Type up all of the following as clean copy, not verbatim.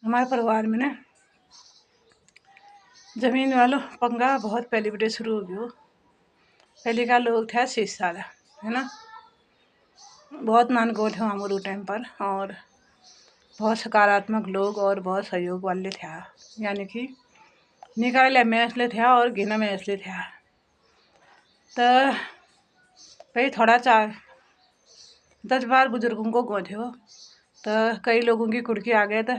हमारे परिवार में ना ज़मीन वालों पंगा बहुत पहले बटे शुरू हो गयो। पहले का लोग थे 6 साल है ना, बहुत नानगो थे हमारे टाइम पर, और बहुत सकारात्मक लोग और बहुत सहयोग वाले थे। यानी कि निकाले में असले थे और गिना में असले थे। तो भाई थोड़ा 10 बार बुजुर्गों को गो थे, तो कई लोगों की कुर्की आ गए। तो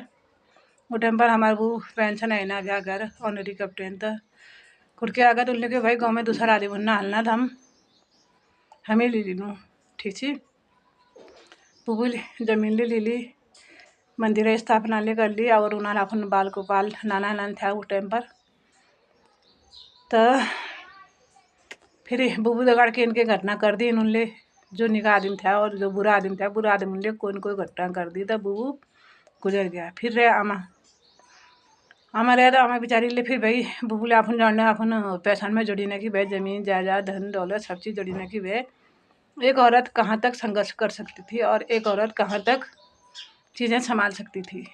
वो टाइम पर हमारे वो पेंशन है ना गया घर ऑनरी कैप्टन, तो कुर्की आ गए तो उनने के भाई गाँव में दूसरा आदमी बनना हलना था, हमें ले लूँ ठीक सी बुबुल जमीन ले ली, मंदिर स्थापना ले कर ली, और उन्होंने अपन बाल गोपाल नाना नान था उस टाइम पर। तो फिर बुबू दगाड़ के इनके घटना कर दी इन्होंने, जो निका आदमी था और जो बुरा आदमी था, बुरा आदमी ने कोई घटना कर दी। तो बुबू गुजर गया। फिर रहे आमा रहे, तो आमा बेचारी ले फिर भाई बुबू ले अपन जानने अपन पैसा में जोड़ी ना कि भाई ज़मीन जायदाद धन दौलत सब चीज़ जोड़ी ना कि भाई एक औरत कहाँ तक संघर्ष कर सकती थी और एक औरत कहाँ तक चीज़ें संभाल सकती थी।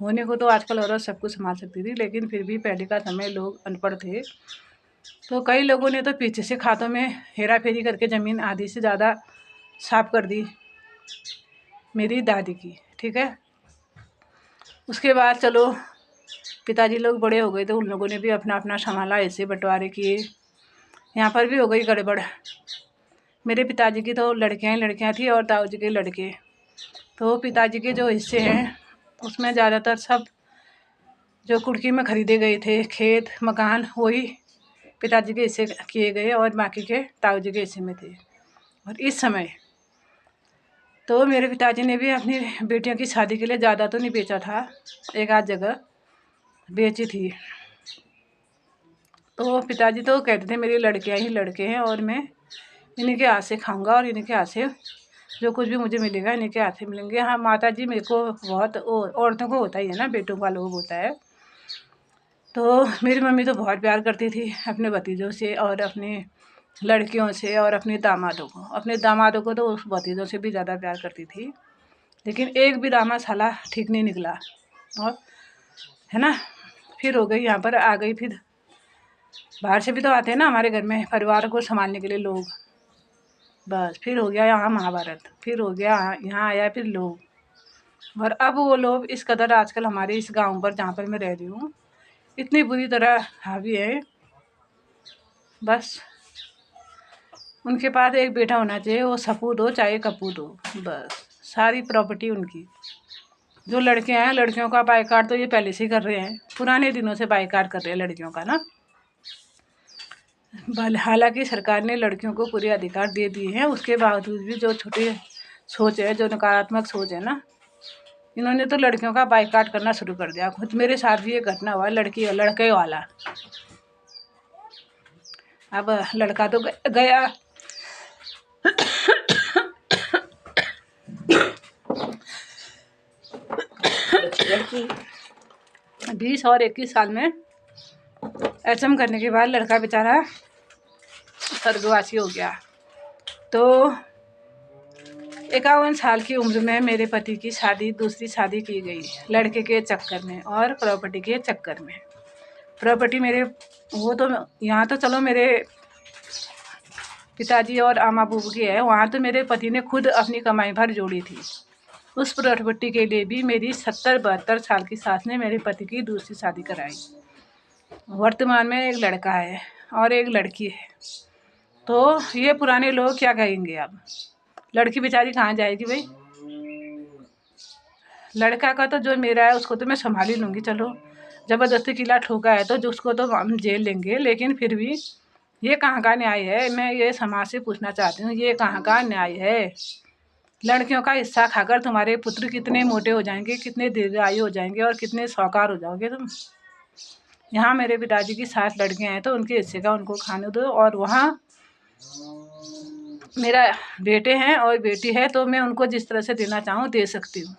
होने को तो आजकल औरत सब कुछ संभाल सकती थी, लेकिन फिर भी पहले का समय लोग अनपढ़ थे, तो कई लोगों ने तो पीछे से खातों में हेरा फेरी करके ज़मीन आधी से ज़्यादा साफ कर दी मेरी दादी की। ठीक है, उसके बाद चलो पिताजी लोग बड़े हो गए तो उन लोगों ने भी अपना अपना संभाला, ऐसे बंटवारे किए। यहाँ पर भी हो गई गड़बड़। मेरे पिताजी की तो लड़कियाँ थी और ताऊ जी के लड़के, तो पिताजी के जो हिस्से हैं उसमें ज़्यादातर सब जो कुर्की में खरीदे गए थे खेत मकान वही पिताजी के हिस्से किए गए और बाकी के ताऊ जी के हिस्से में थे। और इस समय तो मेरे पिताजी ने भी अपनी बेटियों की शादी के लिए ज़्यादा तो नहीं बेचा था, एक आध जगह बेची थी। तो पिताजी तो कहते थे मेरी लड़कियां ही लड़के हैं और मैं इन्हीं के हाथ से खाऊंगा और इन्हीं के हाथ से जो कुछ भी मुझे मिलेगा इन्हीं के हाथ से मिलेंगे। हाँ माता जी मेरे को बहुत औरतों को होता ही है ना, बेटों का लोग होता है। तो मेरी मम्मी तो बहुत प्यार करती थी अपने भतीजों से और अपनी लड़कियों से और अपने दामादों को तो उस भतीजों से भी ज़्यादा प्यार करती थी। लेकिन एक भी दामाद साला ठीक नहीं निकला, और है ना। फिर हो गई यहाँ पर आ गई, फिर बाहर से भी तो आते हैं ना हमारे घर में परिवार को संभालने के लिए लोग। बस फिर हो गया यहाँ महाभारत, फिर हो गया यहाँ आया फिर लोग, और अब वो लोग इस कदर आजकल हमारे इस गांव पर जहाँ पर मैं रह रही हूँ इतनी बुरी तरह हावी है। बस उनके पास एक बेटा होना चाहिए, वो सपूत हो चाहे कपूत हो, बस सारी प्रॉपर्टी उनकी। जो लड़के हैं लड़कियों का बाइकाट तो ये पहले से ही कर रहे हैं, पुराने दिनों से बाइकाट कर रहे हैं लड़कियों का ना। हालांकि सरकार ने लड़कियों को पूरे अधिकार दे दिए हैं, उसके बावजूद भी जो छोटी सोच है, जो नकारात्मक सोच है ना, इन्होंने तो लड़कियों का बाइकाट करना शुरू कर दिया। खुद मेरे साथ भी ये घटना हुआ लड़के वाला। अब लड़का तो गया लड़की 20 और 21 साल में एचएम करने के बाद लड़का बेचारा स्वर्गवासी हो गया। तो 51 साल की उम्र में मेरे पति की दूसरी शादी की गई लड़के के चक्कर में और प्रॉपर्टी के चक्कर में। प्रॉपर्टी मेरे वो तो यहाँ तो चलो मेरे पिताजी और आमा बूबू की है, वहाँ तो मेरे पति ने खुद अपनी कमाई भर जोड़ी थी। उस प्रॉपर्टी के लिए भी मेरी 70-72 साल की सास ने मेरे पति की दूसरी शादी कराई। वर्तमान में एक लड़का है और एक लड़की है। तो ये पुराने लोग क्या कहेंगे, अब लड़की बेचारी कहाँ जाएगी भाई। लड़का का तो जो मेरा है उसको तो मैं संभाल ही लूँगी, चलो ज़बरदस्ती किला ठोका है तो जो उसको तो हम जेल लेंगे, लेकिन फिर भी ये कहाँ का न्याय है। मैं ये समाज से पूछना चाहती हूँ, ये कहाँ का न्याय है। लड़कियों का हिस्सा खाकर तुम्हारे पुत्र कितने मोटे हो जाएंगे, कितने दीर्घायु हो जाएंगे और कितने सौकार हो जाओगे तुम। यहाँ मेरे पिताजी की 7 लड़कियाँ हैं तो उनके हिस्से का उनको खाने दो, और वहाँ मेरा बेटे हैं और बेटी है तो मैं उनको जिस तरह से देना चाहूँ दे सकती हूँ।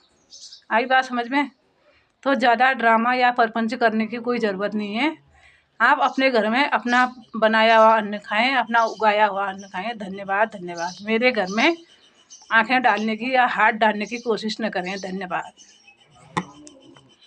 आई बात समझ में। तो ज़्यादा ड्रामा या परपंच करने की कोई ज़रूरत नहीं है। आप अपने घर में अपना बनाया हुआ अन्न खाएं, अपना उगाया हुआ अन्न खाएं। धन्यवाद धन्यवाद। मेरे घर में आंखें डालने की या हाथ डालने की कोशिश न करें। धन्यवाद।